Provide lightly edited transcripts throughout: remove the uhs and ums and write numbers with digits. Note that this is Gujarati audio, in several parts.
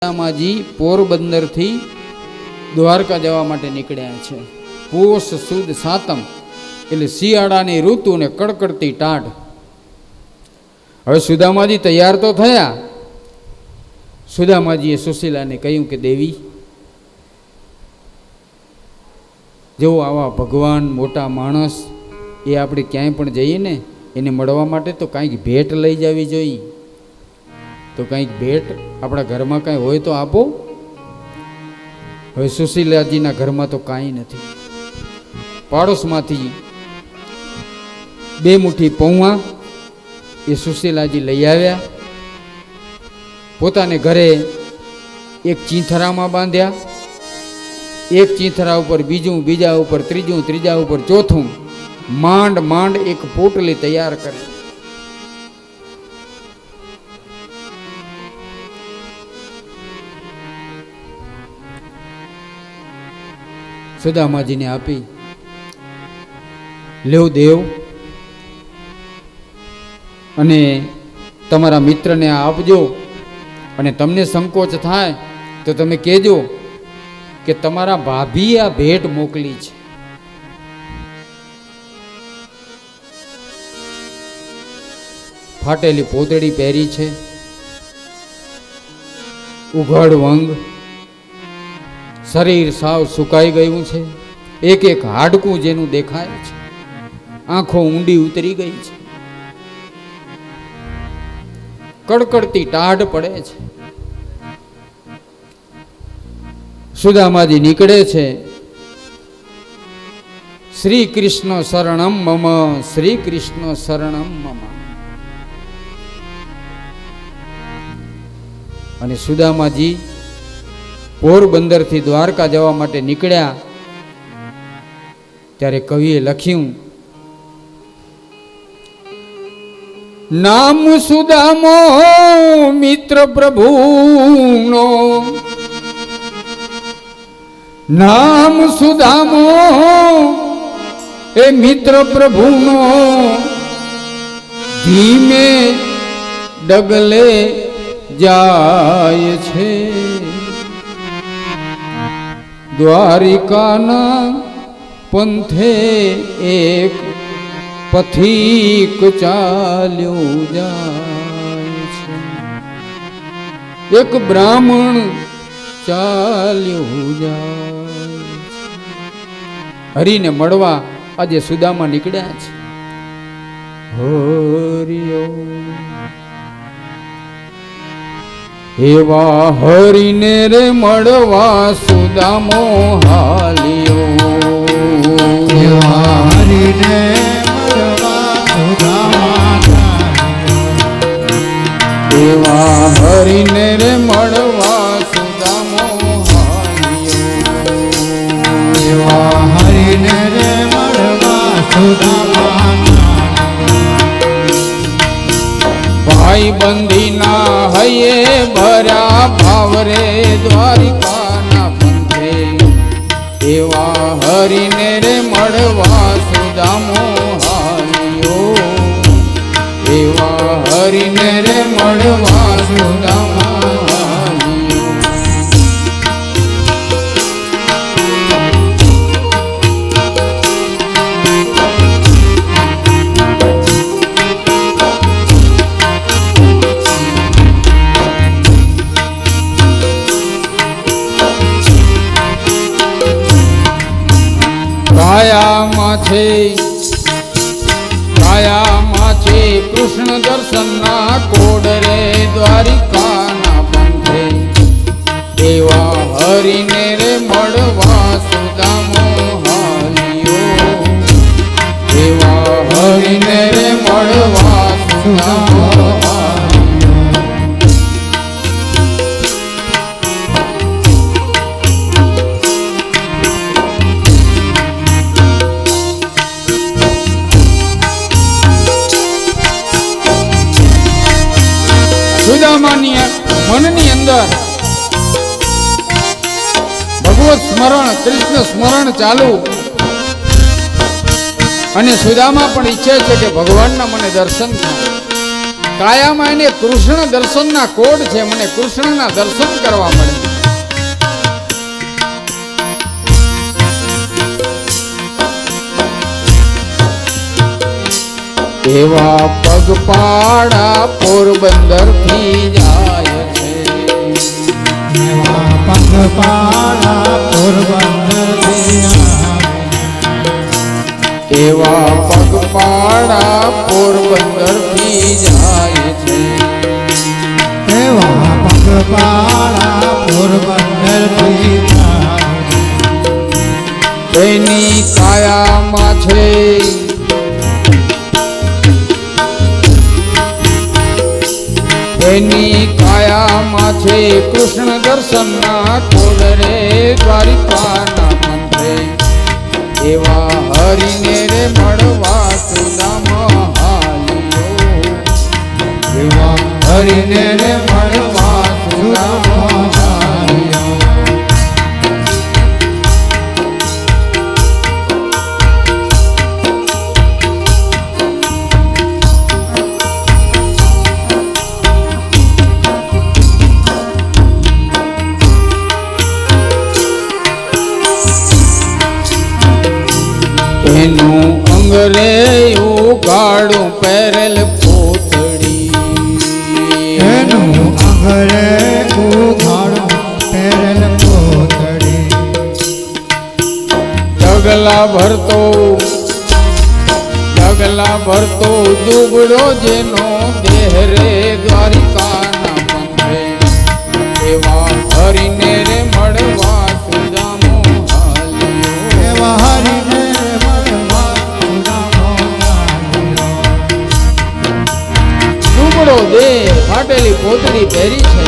સુદામાજી પોરબંદરથી દ્વારકા જવા માટે નીકળ્યા છે. પોષ સુદ સાતમ એટલે શિયાળાની ઋતુ ને કડકડતી ટાઢ. હવે સુદામાજી તૈયાર તો થયા. સુદામાજીએ સુશીલાને કહ્યું કે દેવી, જો આવા ભગવાન મોટા માણસ એ આપણે ક્યાંય પણ જઈએ ને એને મળવા માટે તો કાંઈક ભેટ લઈ જવી જોઈએ. તો કંઈક ભેટ આપણા ઘરમાં કાંઈ હોય તો આપો. હવે સુશીલાજીના ઘરમાં તો કાંઈ નથી. પાડોશમાંથી 2 મુઠ્ઠી પૌવા એ સુશીલાજી લઈ આવ્યા. પોતાને ઘરે એક ચીંથરામાં બાંધ્યા. એક ચીંથરા ઉપર બીજું, બીજા ઉપર ત્રીજું, ત્રીજા ઉપર ચોથું, માંડ માંડ એક પોટલી તૈયાર કરી. સુદામાજીને આપી. લેવ દેવ, અને તમારા મિત્રને આપજો. અને તમને સંકોચ થાય તો તમે કહેજો કે તમારા ભાભીએ આ ભેટ મોકલી છે. ફાટેલી પોતળી પહેરી છે, ઉઘડ વંગ, શરીર સાવ સુકાઈ ગયું છે, એક એક હાડકું જેનું દેખાય છે, આંખો ઊંડી ઉતરી ગઈ છે, કડકડતી ટાઢ પડે છે. સુદામાજી નીકળે છે. શ્રી કૃષ્ણ શરણમ મમ, શ્રી કૃષ્ણ શરણમ મમ. અને સુદામાજી પોરબંદરથી દ્વારકા જવા માટે નીકળ્યા ત્યારે કવિએ લખ્યું, નામ સુદામો મિત્ર પ્રભુનો, નામ સુદામો એ મિત્ર પ્રભુનો, ધીમે ડગલે જાય છે. દ્વારિકાના પંથે એક પથિક ચાલ્યું જાય છે, એક બ્રાહ્મણ ચાલ્યું જાય છે. હરિને મળવા આજે સુદામા નીકળ્યા છે. હરિયો એવા હરિને રે મળવા સુદામો હાલ્યો. એવા હરિને મળવા સુદામા હાલ્યો. એવા હરિને રે મળવા સુદામો હાલ્યો. એવા હરિને રે મળવા સુદામા હાલ્યો. ભાઈ બંધીના હૈયે ભર્યા ભાવ રે દ્વારિકાના પંથે. એવા હરિને રે મળવા સુદામો હાલ્યો. એવા હરિને રે મળવા સુદામો હાલ્યો. કાયામાં છે કૃષ્ણ દર્શનના કોડ રે દ્વારિકાના પંથે. એવા હરિને રે મળવા સુદામો હાલ્યો. એવા હરિને રે મળવા સુદામો હાલ્યો. સુદામાની મનની અંદર ભગવત સ્મરણ, કૃષ્ણ સ્મરણ ચાલુ. અને સુદામા પણ ઈચ્છે છે કે ભગવાનના મને દર્શન થાય. કાયામાં એને કૃષ્ણ દર્શનના કોડ છે, મને કૃષ્ણના દર્શન કરવા મળે. એવા પગપાળા પોરબંદર થી જાય છે, એવા પગપાળા પોરબંદરથી આવે. એવા પગપાળા પોરબંદર થી જાય છે, એવા પગપાળા પોરબંદરથી આવે. એની કાયામાં છે એની કાયામાં છે કૃષ્ણ દર્શનના કોડ રે દ્વારિકાના મંત્રે. એવા હરિને રે મળવા સુદામા હાલ્યો, એવા હરિને રે મળવા સુદામા હાલ્યો. એનું અંગરે ઉગાડું પહેરેલ પોતડી, એનું અંગરે ઉઘાડું પહેરેલ પોતડી. ડગલા ભરતો દુબળો જેનો દેહ રે દ્વારિકાના મંત્રે. એવા હરિને રે મળવા સુદામો હાલ્યો, એવા હરિને મળવા સુદામા હાલ્યો. દુબળો દેહ ફાટેલી પોતડી પહેરી છે,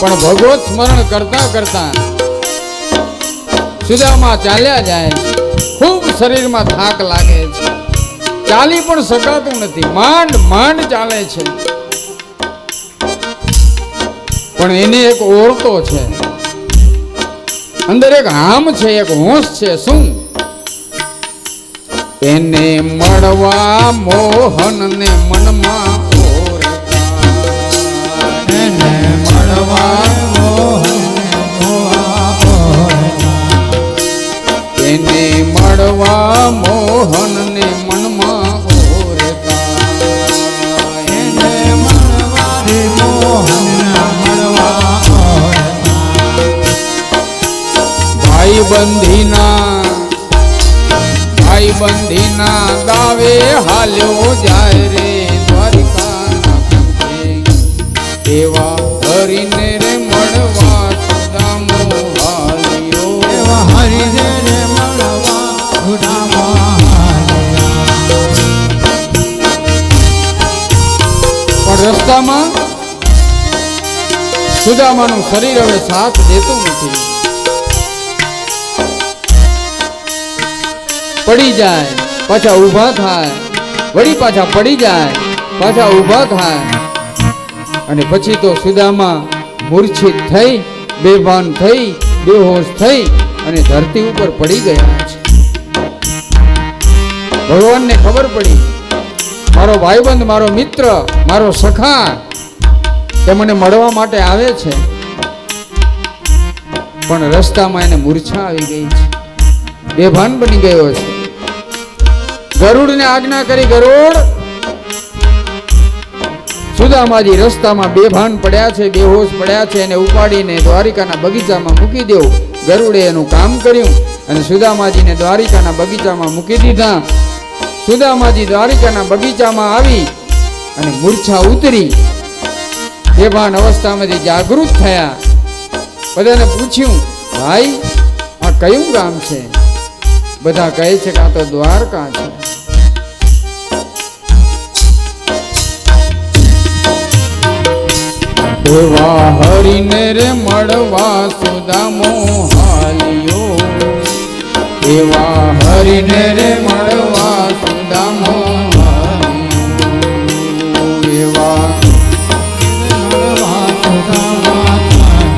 પણ ભગવત સ્મરણ કરતા કરતા સુદામા ચાલ્યા જાય. ખૂબ શરીરમાં થાક લાગે છે, ચાલી પણ શકાતું નથી, માંડ માંડ ચાલે છે. પણ એને એક ઓરતો છે, અંદર એક હામ છે, એક હોશ છે. શું? એને મળવા મોહનને મનમાં ઓરતા, એને મળવા મોહનને મોહા ઓરતા. એને મળવા મોહનને મનમાં ઓરતા. એને મળવા રે મોહનને મળવા ઓરતા. ભાઈબંધીના દાવે હાલ્યો જાય રે દ્વારિકાના પંથે. એવા હરિને રે મળવા સુદામો હાલ્યો, એવા હરિને રે મળવા સુદામા હાલ્યા. પણ રસ્તામાં સુદામાનું શરીર હવે સાથ દેતું નથી. પડી જાય, પાછા ઊભા થાય, વળી પાછા પડી જાય, પાછા ઊભા થાય. અને પછી તો સુદામા મૂર્છિત થઈ, બેભાન થઈ, બેહોશ થઈ અને ધરતી ઉપર પડી ગયા છે. ભગવાનને ખબર પડી, મારો ભાઈબંધ, મારો મિત્ર, મારો સખા એ મને મળવા માટે આવે છે. પણ રસ્તામાં એને મૂર્છા આવી ગઈ છે, બેભાન બની ગયો છે. ગરુડને આજ્ઞા કરી, ગરુડ, સુદામાજી રસ્તામાં બેભાન પડ્યા છે, બેહોશ પડ્યા છે, એને ઉપાડીને દ્વારિકાના બગીચામાં મૂકી દેવું. ગરુડે એનું કામ કર્યું અને સુદામાજીને દ્વારિકાના બગીચામાં મૂકી દીધા. સુદામાજી દ્વારિકાના બગીચામાં આવી અને મૂર્છા ઉતરી, બેભાન અવસ્થામાંથી જાગૃત થયા. બધાને પૂછ્યું, ભાઈ આ કયું ગામ છે? બધા કહે છે કે આ તો દ્વારકા છે. એવા હરિને રે મળવા સુદામો હાલ્યો, એવા હરિને રે મળવા સુદામો હાલ્યો, એવા મળવા સુદામા હાલ્યા.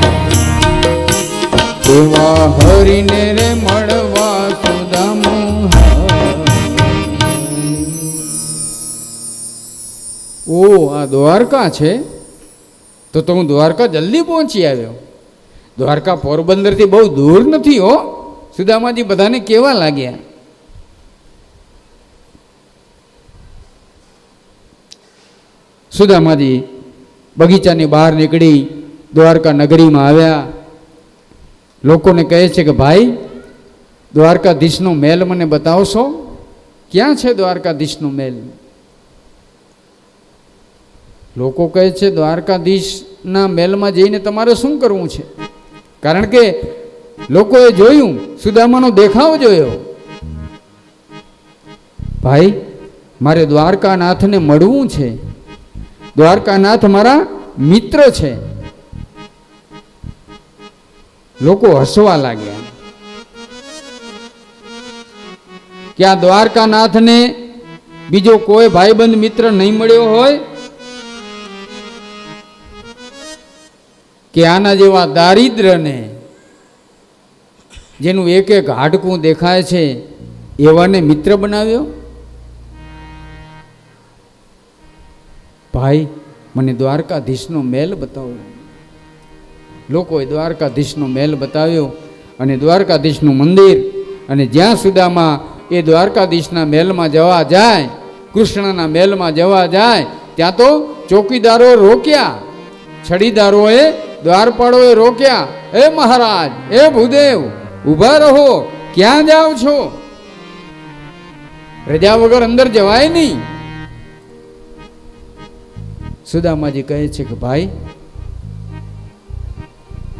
એવા હરિને રે મળવા સુદામો હાલ્યો. દ્વારકા છે, તો હું દ્વારકા જલ્દી પહોંચી આવ્યો. દ્વારકા પોરબંદરથી બહુ દૂર નથી હો. સુદામાજી બધાને કેવા લાગ્યા. સુદામાજી બગીચાની બહાર નીકળી દ્વારકા નગરીમાં આવ્યા. લોકોને કહે છે કે ભાઈ, દ્વારકાધીશનો મહેલ મને બતાવશો? ક્યાં છે દ્વારકાધીશનો મહેલ? લોકો કહે છે દ્વારકાધીશના મહેલમાં જઈને તમારે શું કરવું છે? કારણ કે લોકોએ જોયું, સુદામાનો દેખાવ જોયો. ભાઈ, મારે દ્વારકાનાથને મળવું છે. દ્વારકાનાથ મારા મિત્ર છે. લોકો હસવા લાગ્યા કે આ દ્વારકાનાથને બીજો કોઈ ભાઈબંધ મિત્ર નહીં મળ્યો હોય કે આના જેવા દારિદ્રને, જેનું એક એક હાડકું દેખાય છે, એવાને મિત્ર બનાવ્યો. ભાઈ, મને દ્વારકાધીશનો મહેલ બતાવો. લોકોએ દ્વારકાધીશનો મહેલ બતાવ્યો અને દ્વારકાધીશનું મંદિર, અને જ્યાં સુદામા એ દ્વારકાધીશના મહેલમાં જવા જાય, કૃષ્ણના મહેલમાં જવા જાય, ત્યાં તો ચોકીદારો રોક્યા, છડીદારોએ, દ્વારપાળોએ રોક્યા. એ મહારાજ, એ ભૂદેવ, ઊભા રહો, ક્યાં જાઓ છો? રજા વગર અંદર જવાય નહીં. સુદામાજી કહે છે કે ભાઈ,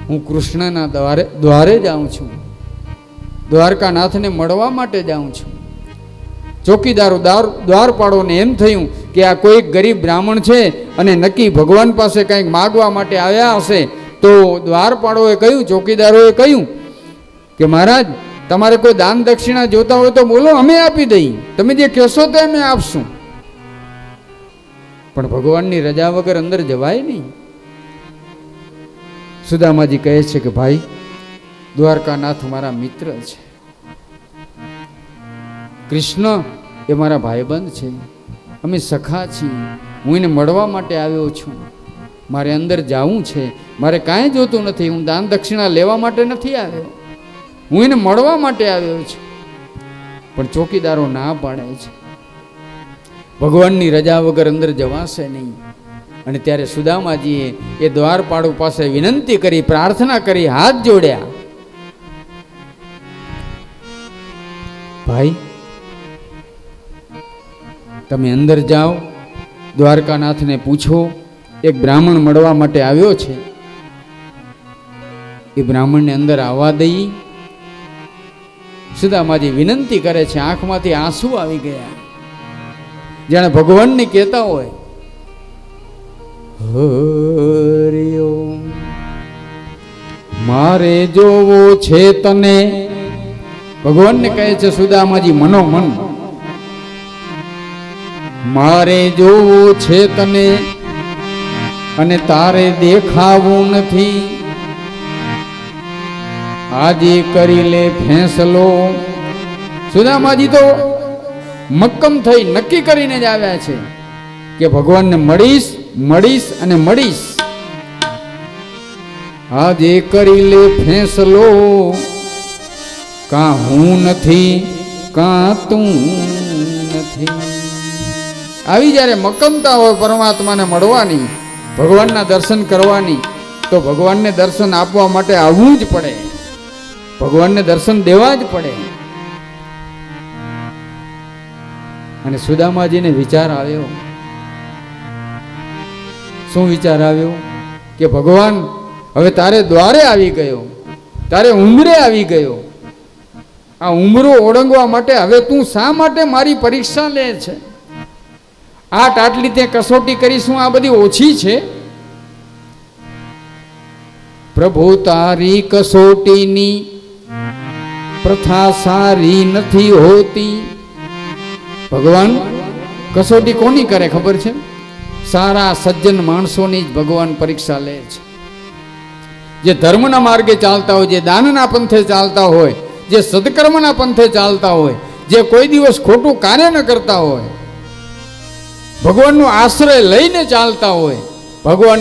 હું કૃષ્ણના દ્વારે જાઉં છું, દ્વારકાનાથને મળવા માટે જાઉં છું. ચોકીદારો દ્વારપાળોને એમ થયું કે આ કોઈ ગરીબ બ્રાહ્મણ છે અને નક્કી ભગવાન પાસે કંઈક માગવા માટે આવ્યા હશે. તો દ્વારપાળોએ કહ્યું, ચોકીદારોએ કહ્યું કે મહારાજ, તમારે કોઈ દાન દક્ષિણા જોતા હોય તો બોલો, અમે આપી દઈએ. તમે જે કહેશો તે અમે આપશું. પણ ભગવાનની રજા વગર અંદર જવાય નહીં. સુદામાજી કહે છે કે ભાઈ, દ્વારકાનાથ મારા મિત્ર છે, કૃષ્ણ એ મારા ભાઈબંધ છે, અમે સખા છીએ. હું એને મળવા માટે આવ્યો છું. મારે અંદર જવું છે. મારે કાંઈ જોતું નથી. હું દાન દક્ષિણા લેવા માટે નથી આવ્યો, હું એને મળવા માટે આવ્યો છું. પણ ચોકીદારો ના પાડે છે. ભગવાનની રજા વગર અંદર જવાશે નહીં. અને ત્યારે સુદામાજીએ એ દ્વારપાળ પાસે વિનંતી કરી, પ્રાર્થના કરી, હાથ જોડ્યા. ભાઈ, તમે અંદર જાઓ, દ્વારકાનાથને પૂછો, એક બ્રાહ્મણ મળવા માટે આવ્યો છે. એ બ્રાહ્મણને અંદર આવવા દઈ. સુદામાજી વિનંતી કરે છે. આંખમાંથી આંસુ આવી ગયા, જાણે ભગવાનને કહેતા હોય, હરિ ઓમ, મારે જોવો છે તને. ભગવાનને કહે છે સુદામાજી મનોમન, મારે જોવો છે તને અને તારે દેખાવું નથી. આજે કરી લે ફેંસલો. સુદામાજી તો મક્કમ થઈ નક્કી કરીને જ આવ્યા છે કે ભગવાનને મળીશ, મળીશ અને મળીશ. આજે કરી લે ફેંસલો, કાં હું નથી કાં તું નથી. આવી જ્યારે મક્કમતા હોય પરમાત્માને મળવાની, ભગવાનના દર્શન કરવાની, તો ભગવાનને દર્શન આપવા માટે આવવું જ પડે, ભગવાનને દર્શન દેવા જ પડે. અને સુદામાજીને વિચાર આવ્યો. શું વિચાર આવ્યો? કે ભગવાન, હવે તારે દ્વારે આવી ગયો, તારે ઉંમરે આવી ગયો. આ ઉંમરો ઓળંગવા માટે હવે તું શા માટે મારી પરીક્ષા લે છે? આટલી તે કસોટી કરીશું, આ બધી ઓછી છે? પ્રભુ, તારી કસોટીની પ્રથા સારી નથી હોતી. ભગવાન કસોટી કોની કરે ખબર છે? સારા સજ્જન માણસોની જ ભગવાન પરીક્ષા લે છે. જે ધર્મના માર્ગે ચાલતા હોય, જે દાનના પંથે ચાલતા હોય, જે સદકર્મના પંથે ચાલતા હોય, જે કોઈ દિવસ ખોટું કાર્ય ન કરતા હોય, ભગવાનનો આશ્રય લઈને ચાલતા હોય, ભગવાનને